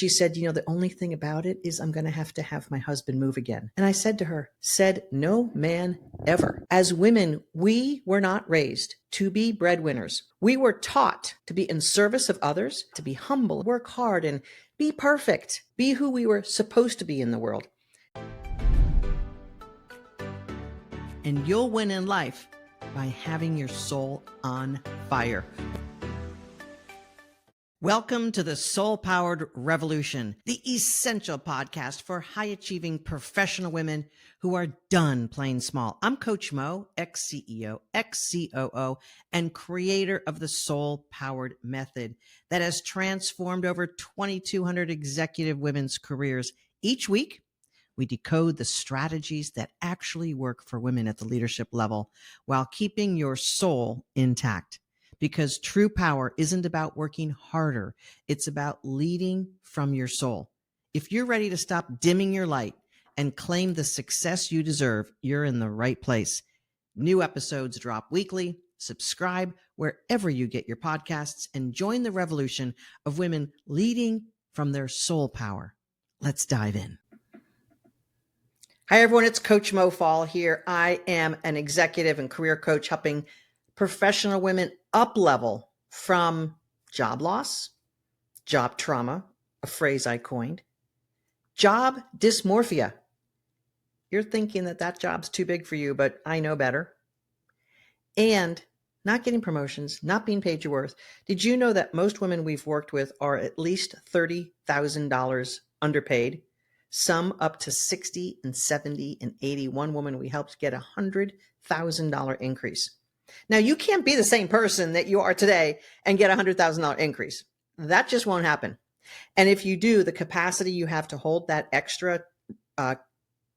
she said, the only thing about it is I'm going to have my husband move again. And I said to her, said no man ever. As women, we were not raised to be breadwinners. We were taught to be in service of others, to be humble, work hard, and be perfect, be who we were supposed to be in the world. And you'll win in life by having your soul on fire. Welcome to the Soul-Powered Revolution, the essential podcast for high-achieving professional women who are done playing small. I'm Coach Mo, ex-CEO, ex-COO, and creator of the Soul-Powered Method that has transformed over 2,200 executive women's careers. Each week, we decode the strategies that actually work for women at the leadership level while keeping your soul intact. Because true power isn't about working harder. It's about leading from your soul. If you're ready to stop dimming your light and claim the success you deserve, you're in the right place. New episodes drop weekly. Subscribe wherever you get your podcasts and join the revolution of women leading from their soul power. Let's dive in. Hi, everyone. It's Coach Mo Fall here. I am an executive and career coach helping professional women up level from job loss, job trauma, a phrase I coined, job dysmorphia. You're thinking that job's too big for you, but I know better. And not getting promotions, not being paid your worth. Did you know that most women we've worked with are at least $30,000 underpaid? Some up to 60 and 70 and 80. One woman we helped get $100,000 increase. Now, you can't be the same person that you are today and get a $100,000 increase. That just won't happen. And if you do, the capacity you have to hold that extra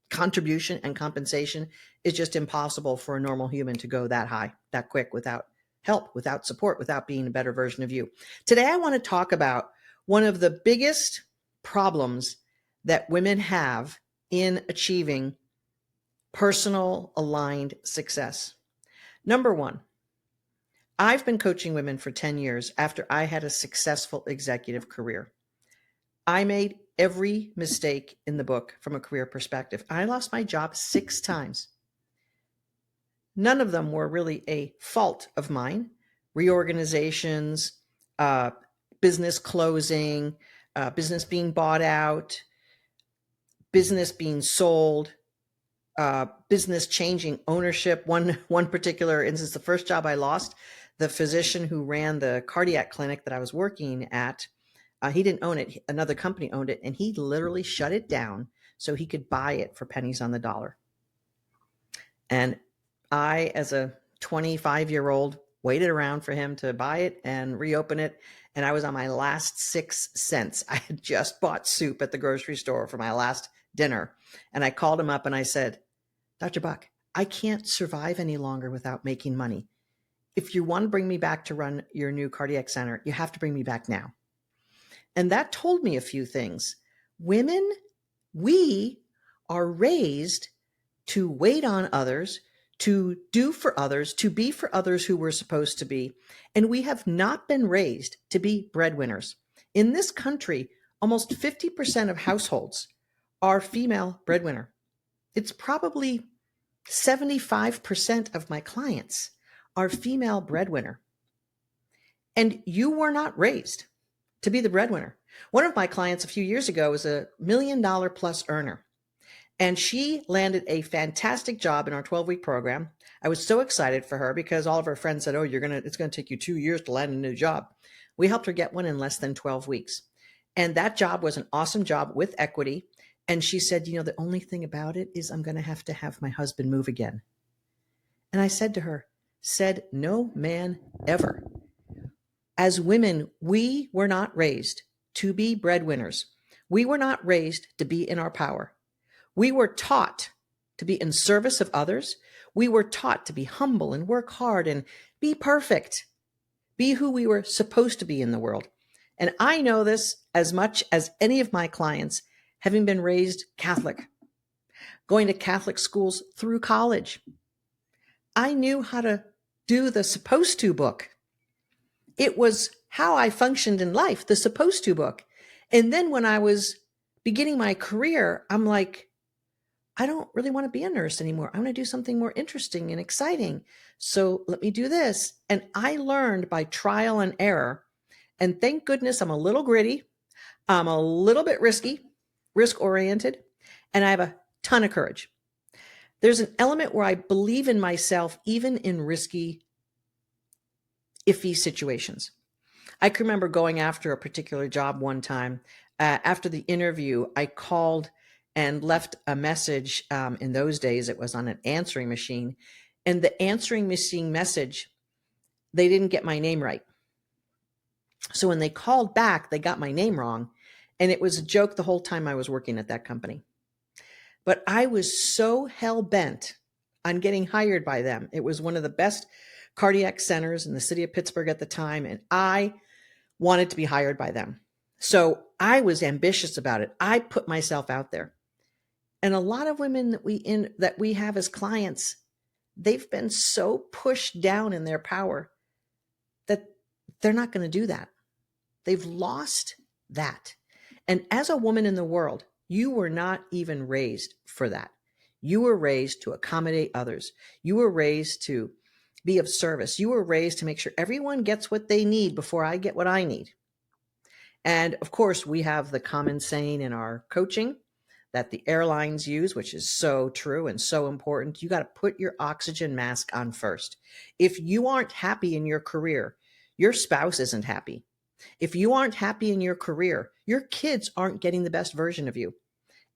contribution and compensation is just impossible for a normal human to go that high, that quick, without help, without support, without being a better version of you. Today, I want to talk about one of the biggest problems that women have in achieving personal aligned success. Number one, I've been coaching women for 10 years after I had a successful executive career. I made every mistake in the book from a career perspective. I lost my job 6 times. None of them were really a fault of mine. Reorganizations, business closing, business being bought out, business being sold, business changing ownership. One particular instance, the first job I lost, the physician who ran the cardiac clinic that I was working at, he didn't own it. Another company owned it, and he literally shut it down so he could buy it for pennies on the dollar. And I, as a 25-year-old, waited around for him to buy it and reopen it. And I was on my last 6 cents. I had just bought soup at the grocery store for my last dinner. And I called him up and I said, Dr. Buck, I can't survive any longer without making money. If you want to bring me back to run your new cardiac center, you have to bring me back now. And that told me a few things. Women, we are raised to wait on others, to do for others, to be for others who we're supposed to be. And we have not been raised to be breadwinners. In this country, almost 50% of households are female breadwinner. It's probably 75% of my clients are female breadwinner. And you were not raised to be the breadwinner. One of my clients a few years ago was $1 million plus earner. And she landed a fantastic job in our 12-week program. I was so excited for her because all of her friends said, it's going to take you 2 years to land a new job. We helped her get one in less than 12 weeks. And that job was an awesome job with equity. And she said, the only thing about it is I'm going to have my husband move again. And I said to her, said no man ever. As women, we were not raised to be breadwinners. We were not raised to be in our power. We were taught to be in service of others. We were taught to be humble and work hard and be perfect, be who we were supposed to be in the world. And I know this as much as any of my clients, having been raised Catholic, going to Catholic schools through college. I knew how to do the supposed to book. It was how I functioned in life, the supposed to book. And then when I was beginning my career, I'm like, I don't really want to be a nurse anymore. I want to do something more interesting and exciting. So let me do this. And I learned by trial and error. And thank goodness I'm a little gritty. I'm a little bit risky, risk oriented, and I have a ton of courage. There's an element where I believe in myself, even in risky, iffy situations. I can remember going after a particular job one time. After the interview, I called and left a message. In those days, it was on an answering machine. And the answering machine message, they didn't get my name right. So when they called back, they got my name wrong. And it was a joke the whole time I was working at that company. But I was so hell bent on getting hired by them. It was one of the best cardiac centers in the city of Pittsburgh at the time. And I wanted to be hired by them. So I was ambitious about it. I put myself out there. And a lot of women that we have as clients, they've been so pushed down in their power that they're not going to do that. They've lost that. And as a woman in the world, you were not even raised for that. You were raised to accommodate others. You were raised to be of service. You were raised to make sure everyone gets what they need before I get what I need. And of course, we have the common saying in our coaching that the airlines use, which is so true and so important. You got to put your oxygen mask on first. If you aren't happy in your career, your spouse isn't happy. If you aren't happy in your career, your kids aren't getting the best version of you.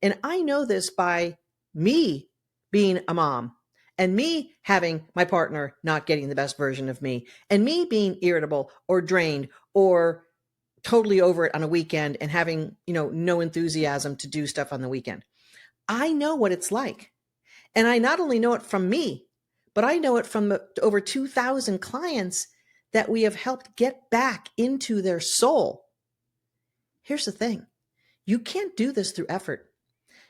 And I know this by me being a mom and me having my partner not getting the best version of me and me being irritable or drained or totally over it on a weekend and having, no enthusiasm to do stuff on the weekend. I know what it's like. And I not only know it from me, but I know it from the over 2,000 clients that we have helped get back into their soul. Here's the thing. You can't do this through effort.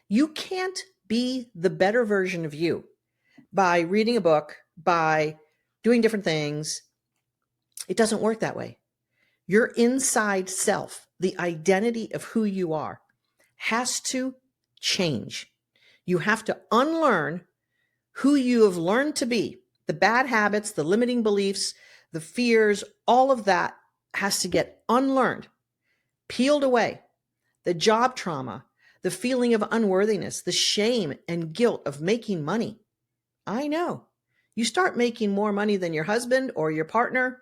You can't be the better version of you by reading a book, by doing different things. It doesn't work that way. Your inside self, the identity of who you are, has to change. You have to unlearn who you have learned to be. The bad habits, the limiting beliefs, the fears, all of that has to get unlearned, peeled away. The job trauma, the feeling of unworthiness, the shame and guilt of making money. I know. You start making more money than your husband or your partner,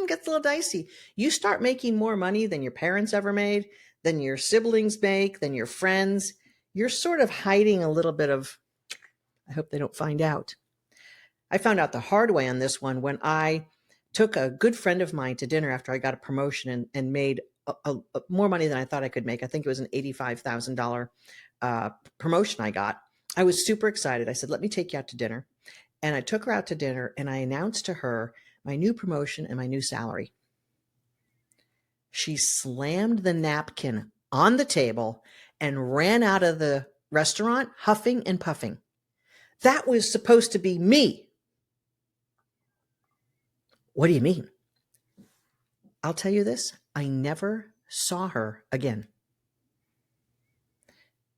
gets a little dicey. You start making more money than your parents ever made, than your siblings make, than your friends. You're sort of hiding a little bit of, I hope they don't find out. I found out the hard way on this one when I took a good friend of mine to dinner after I got a promotion and made more money than I thought I could make. I think it was an $85,000 promotion I got. I was super excited. I said, let me take you out to dinner. And I took her out to dinner and I announced to her my new promotion and my new salary. She slammed the napkin on the table and ran out of the restaurant huffing and puffing. That was supposed to be me. What do you mean? I'll tell you this, I never saw her again.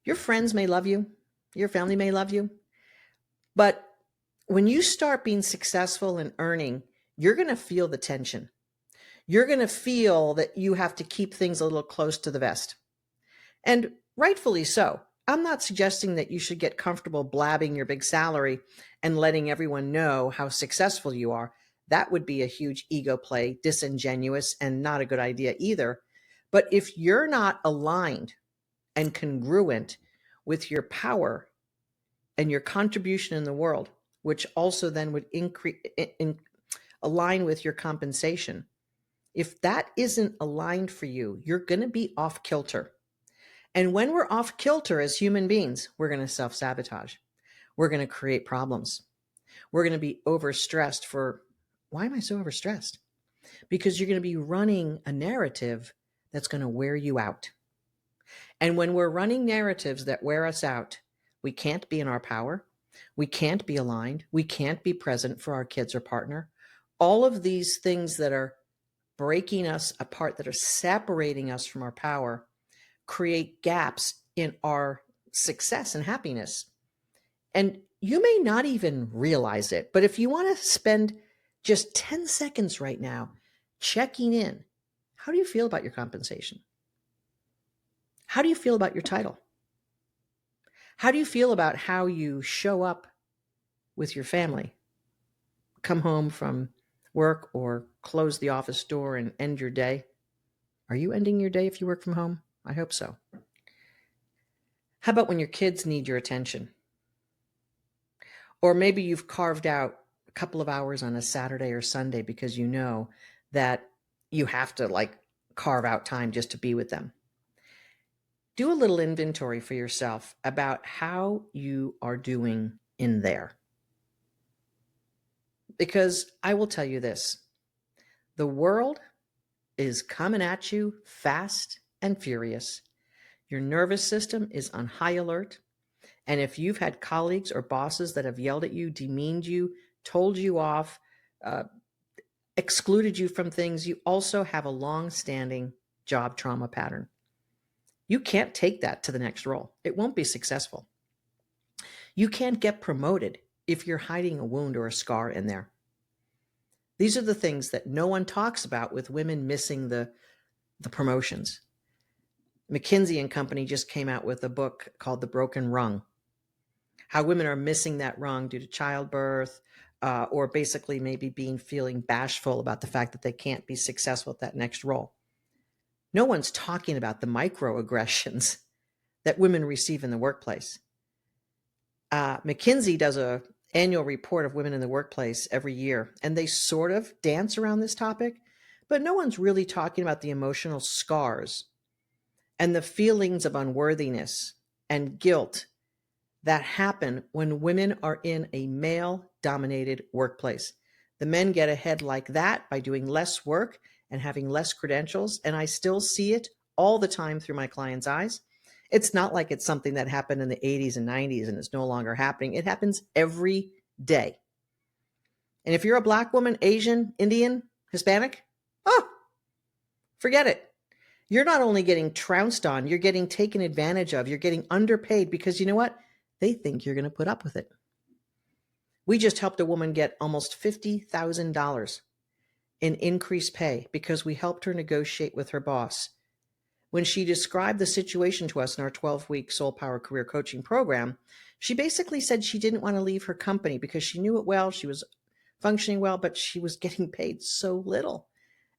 Your friends may love you, your family may love you, but when you start being successful and earning, you're going to feel the tension. You're going to feel that you have to keep things a little close to the vest. And rightfully so. I'm not suggesting that you should get comfortable blabbing your big salary and letting everyone know how successful you are. That would be a huge ego play, disingenuous, and not a good idea either. But if you're not aligned and congruent with your power and your contribution in the world, which also then would align with your compensation, if that isn't aligned for you, you're going to be off kilter. And when we're off kilter as human beings, we're going to self-sabotage. We're going to create problems. We're going to be overstressed for, why am I so overstressed? Because you're going to be running a narrative that's going to wear you out. And when we're running narratives that wear us out, we can't be in our power. We can't be aligned. We can't be present for our kids or partner. All of these things that are breaking us apart, that are separating us from our power, create gaps in our success and happiness. And you may not even realize it, but if you want to spend just 10 seconds right now checking in, how do you feel about your compensation? How do you feel about your title? How do you feel about how you show up with your family? Come home from work or close the office door and end your day? Are you ending your day if you work from home? I hope so. How about when your kids need your attention? Or maybe you've carved out a couple of hours on a Saturday or Sunday because you know that you have to carve out time just to be with them. Do a little inventory for yourself about how you are doing in there. Because I will tell you this, the world is coming at you fast and furious. Your nervous system is on high alert. And if you've had colleagues or bosses that have yelled at you, demeaned you, told you off, excluded you from things, you also have a long-standing job trauma pattern. You can't take that to the next role. It won't be successful. You can't get promoted if you're hiding a wound or a scar in there. These are the things that no one talks about with women missing the promotions. McKinsey and Company just came out with a book called The Broken Rung. How women are missing that rung due to childbirth, or basically maybe feeling bashful about the fact that they can't be successful at that next role. No one's talking about the microaggressions that women receive in the workplace. McKinsey does an annual report of women in the workplace every year, and they sort of dance around this topic, but no one's really talking about the emotional scars and the feelings of unworthiness and guilt that happen when women are in a male-dominated workplace. The men get ahead like that by doing less work and having less credentials, and I still see it all the time through my clients' eyes. It's not like it's something that happened in the 80s and 90s and it's no longer happening. It happens every day. And if you're a Black woman, Asian, Indian, Hispanic, forget it. You're not only getting trounced on, you're getting taken advantage of, you're getting underpaid because you know what? They think you're going to put up with it. We just helped a woman get almost $50,000 in increased pay because we helped her negotiate with her boss. When she described the situation to us in our 12-week Soul Power Career Coaching program, she basically said she didn't want to leave her company because she knew it well, she was functioning well, but she was getting paid so little.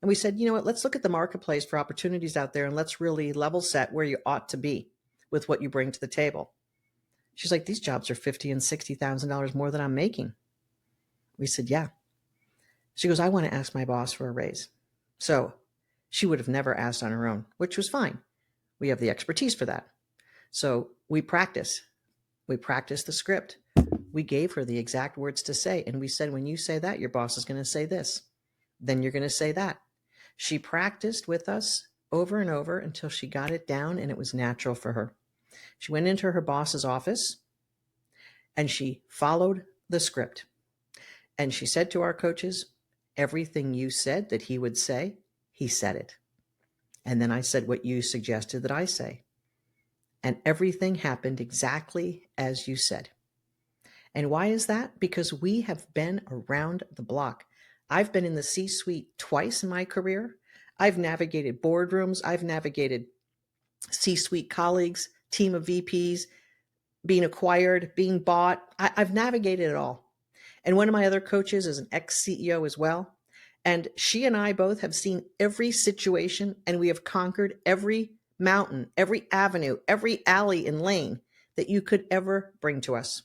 And we said, you know what, let's look at the marketplace for opportunities out there and let's really level set where you ought to be with what you bring to the table. She's like, these jobs are $50,000 and $60,000 more than I'm making. We said, yeah. She goes, I want to ask my boss for a raise. So she would have never asked on her own, which was fine. We have the expertise for that. So we practice. We practice the script. We gave her the exact words to say. And we said, when you say that, your boss is going to say this. Then you're going to say that. She practiced with us over and over until she got it down and it was natural for her. She went into her boss's office and she followed the script. And she said to our coaches, everything you said that he would say, he said it. And then I said what you suggested that I say. And everything happened exactly as you said. And why is that? Because we have been around the block. I've been in the C-suite twice in my career. I've navigated boardrooms. I've navigated C-suite colleagues, team of VPs, being acquired, being bought. I've navigated it all. And one of my other coaches is an ex-CEO as well. And she and I both have seen every situation and we have conquered every mountain, every avenue, every alley and lane that you could ever bring to us.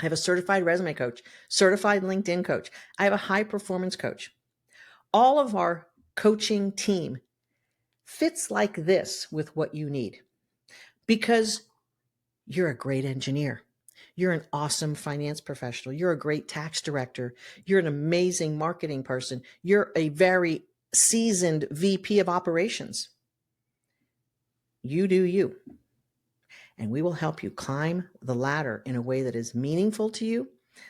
I have a certified resume coach, certified LinkedIn coach. I have a high performance coach. All of our coaching team fits like this with what you need because you're a great engineer. You're an awesome finance professional. You're a great tax director. You're an amazing marketing person. You're a very seasoned VP of operations. You do you. And we will help you climb the ladder in a way that is meaningful to you,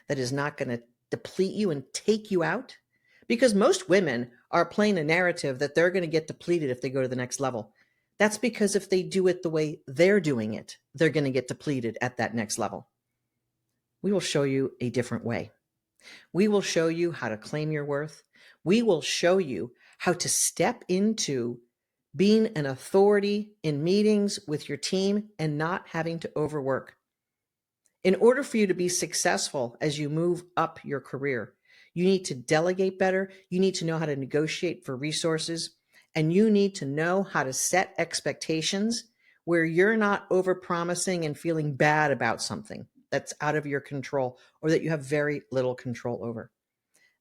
that is not going to deplete you and take you out. Because most women are playing a narrative that they're going to get depleted if they go to the next level. That's because if they do it the way they're doing it, they're going to get depleted at that next level. We will show you a different way. We will show you how to claim your worth. We will show you how to step into being an authority in meetings with your team and not having to overwork. In order for you to be successful as you move up your career, you need to delegate better. You need to know how to negotiate for resources, and you need to know how to set expectations where you're not overpromising and feeling bad about something that's out of your control or that you have very little control over.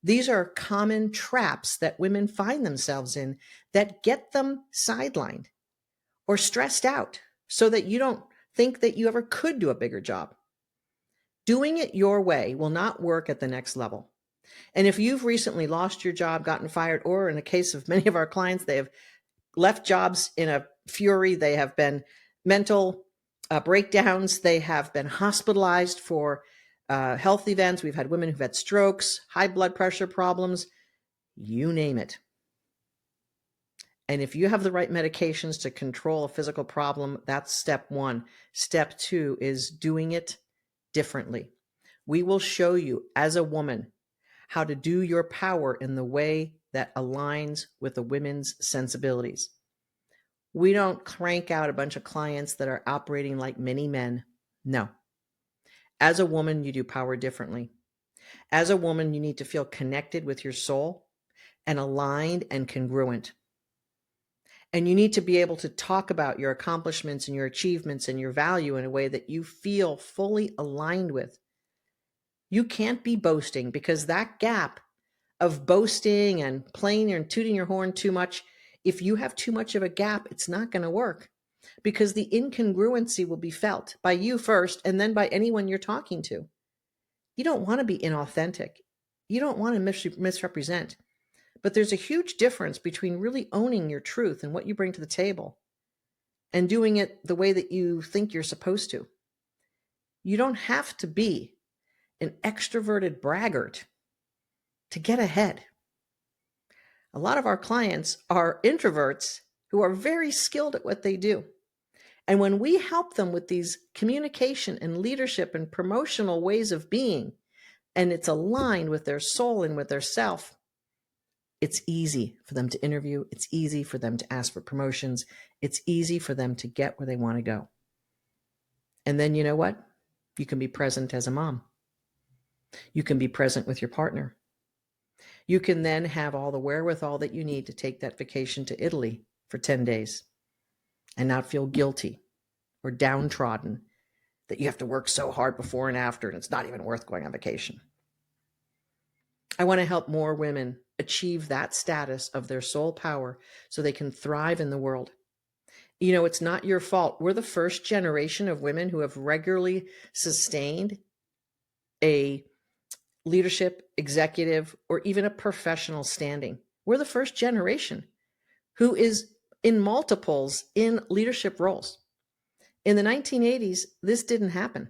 These are common traps that women find themselves in that get them sidelined or stressed out so that you don't think that you ever could do a bigger job. Doing it your way will not work at the next level. And if you've recently lost your job, gotten fired, or in the case of many of our clients, they have left jobs in a fury, they have been mental breakdowns, they have been hospitalized for health events. We've had women who've had strokes, high blood pressure problems, you name it. And if you have the right medications to control a physical problem, that's step one. Step two is doing it differently. We will show you as a woman how to do your power in the way that aligns with a women's sensibilities. We don't crank out a bunch of clients that are operating like many men. No. As a woman, you do power differently. As a woman, you need to feel connected with your soul and aligned and congruent. And you need to be able to talk about your accomplishments and your achievements and your value in a way that you feel fully aligned with. You can't be boasting, because that gap of boasting and playing and tooting your horn too much, if you have too much of a gap, it's not going to work, because the incongruency will be felt by you first and then by anyone you're talking to. You don't want to be inauthentic. You don't want to misrepresent. But there's a huge difference between really owning your truth and what you bring to the table and doing it the way that you think you're supposed to. You don't have to be an extroverted braggart to get ahead. A lot of our clients are introverts who are very skilled at what they do. And when we help them with these communication and leadership and promotional ways of being, and it's aligned with their soul and with their self, it's easy for them to interview. It's easy for them to ask for promotions. It's easy for them to get where they want to go. And then you know what? You can be present as a mom. You can be present with your partner. You can then have all the wherewithal that you need to take that vacation to Italy for 10 days and not feel guilty or downtrodden that you have to work so hard before and after, and it's not even worth going on vacation. I want to help more women achieve that status of their soul power so they can thrive in the world. You know, it's not your fault. We're the first generation of women who have regularly sustained a leadership, executive, or even a professional standing. We're the first generation who is in multiples in leadership roles. In the 1980s, this didn't happen.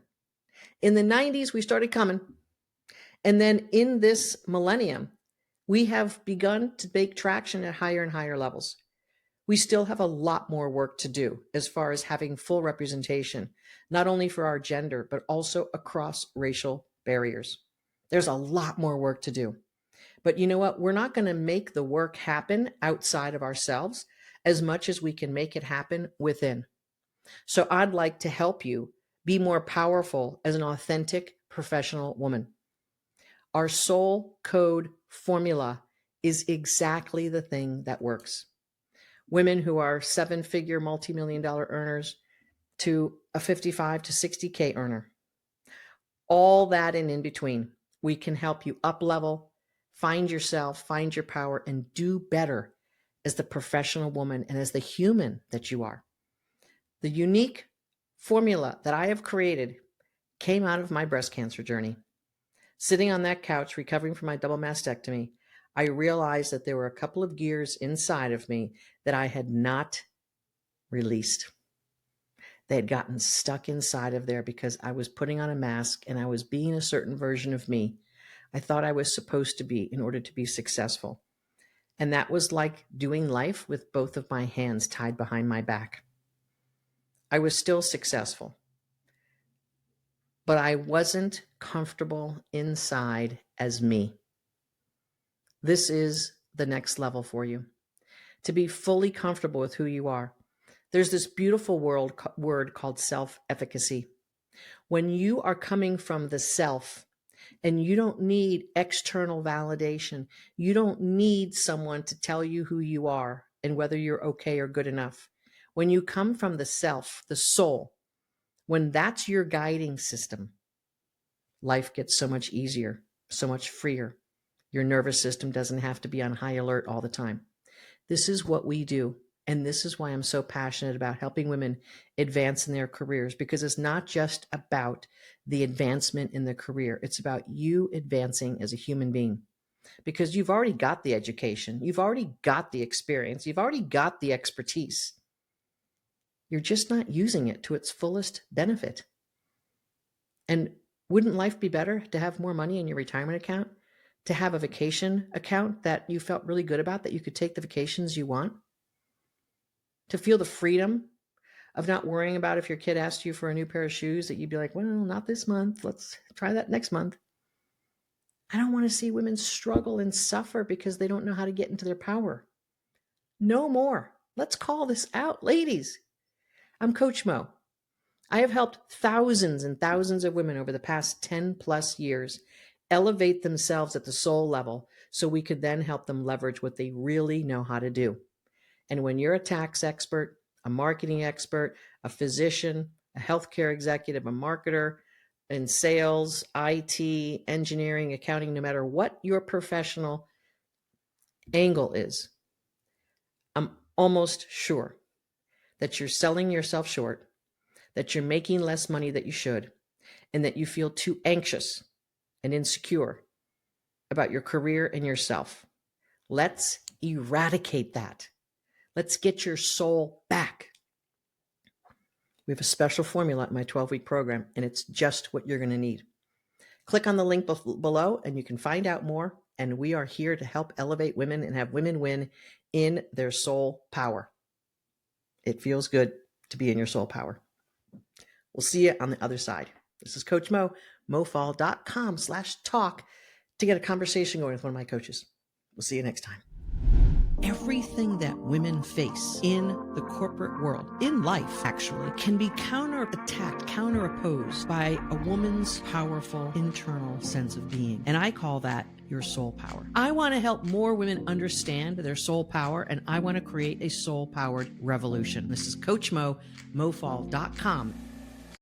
In the 90s, we started coming. And then in this millennium, we have begun to make traction at higher and higher levels. We still have a lot more work to do as far as having full representation, not only for our gender, but also across racial barriers. There's a lot more work to do. But you know what? We're not going to make the work happen outside of ourselves as much as we can make it happen within. So I'd like to help you be more powerful as an authentic professional woman. Our soul code formula is exactly the thing that works. Women who are 7-figure multi-million-dollar earners to a 55 to 60K earner, all that and in between, we can help you up level, find yourself, find your power, and do better as the professional woman and as the human that you are. The unique formula that I have created came out of my breast cancer journey. Sitting on that couch, recovering from my double mastectomy, I realized that there were a couple of gears inside of me that I had not released. They had gotten stuck inside of there because I was putting on a mask and I was being a certain version of me I thought I was supposed to be in order to be successful. And that was like doing life with both of my hands tied behind my back. I was still successful, but I wasn't comfortable inside as me. This is the next level for you, to be fully comfortable with who you are. There's this beautiful word called self-efficacy. When you are coming from the self and you don't need external validation, you don't need someone to tell you who you are and whether you're okay or good enough. When you come from the self, the soul, when that's your guiding system, life gets so much easier, so much freer. Your nervous system doesn't have to be on high alert all the time. This is what we do. And this is why I'm so passionate about helping women advance in their careers, because it's not just about the advancement in the career. It's about you advancing as a human being, because you've already got the education. You've already got the experience. You've already got the expertise. You're just not using it to its fullest benefit. And wouldn't life be better to have more money in your retirement account, to have a vacation account that you felt really good about, that you could take the vacations you want, to feel the freedom of not worrying about if your kid asked you for a new pair of shoes, that you'd be like, well, not this month. Let's try that next month. I don't want to see women struggle and suffer because they don't know how to get into their power. No more. Let's call this out, ladies. I'm Coach Mo. I have helped thousands and thousands of women over the past 10 plus years elevate themselves at the soul level so we could then help them leverage what they really know how to do. And when you're a tax expert, a marketing expert, a physician, a healthcare executive, a marketer, in sales, IT, engineering, accounting, no matter what your professional angle is, I'm almost sure that you're selling yourself short, that you're making less money than you should, and that you feel too anxious and insecure about your career and yourself. Let's eradicate that. Let's get your soul back. We have a special formula in my 12-week program, and it's just what you're going to need. Click on the link below and you can find out more. And we are here to help elevate women and have women win in their soul power. It feels good to be in your soul power. We'll see you on the other side. This is Coach Mo, mofall.com/talk to get a conversation going with one of my coaches. We'll see you next time. Everything that women face in the corporate world, in life actually, can be counterattacked, counteropposed by a woman's powerful internal sense of being. And I call that your soul power. I want to help more women understand their soul power, and I want to create a soul-powered revolution. This is Coach Mo, mofall.com.